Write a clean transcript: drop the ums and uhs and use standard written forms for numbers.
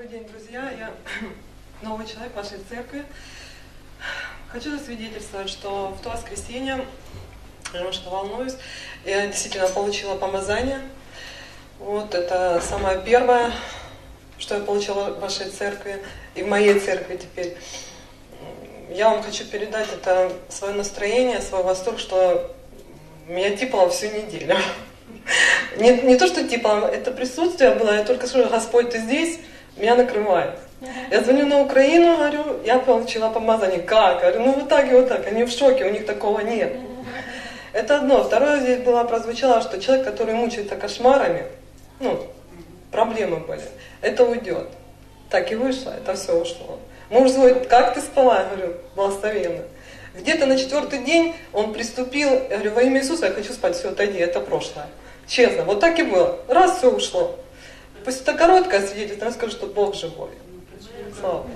Добрый день, друзья. Я новый человек в вашей церкви. Хочу засвидетельствовать, что в то воскресенье, я немножко волнуюсь, я действительно получила помазание. Вот это самое первое, что я получила в вашей церкви и в моей церкви теперь. Я вам хочу передать это свое настроение, свой восторг, что меня типало всю неделю. Не то, что типа, это присутствие было, я только скажу: Господь, ты здесь, меня накрывает. Я звоню на Украину, говорю, я получила помазание. Как? Говорю, ну вот так и вот так. Они в шоке, у них такого нет. Это одно. Второе здесь было, прозвучало, что человек, который мучается кошмарами, проблемы были, это уйдет. Так и вышло, это все ушло. Муж звонит: как ты спала? Я говорю, благословенно. Где-то на 4-й день он приступил, я говорю, во имя Иисуса я хочу спать, все, отойди, это прошлое. Честно, вот так и было. Раз, все ушло. Пусть это короткое свидетельство, я скажу, что Бог живой. Слава Богу.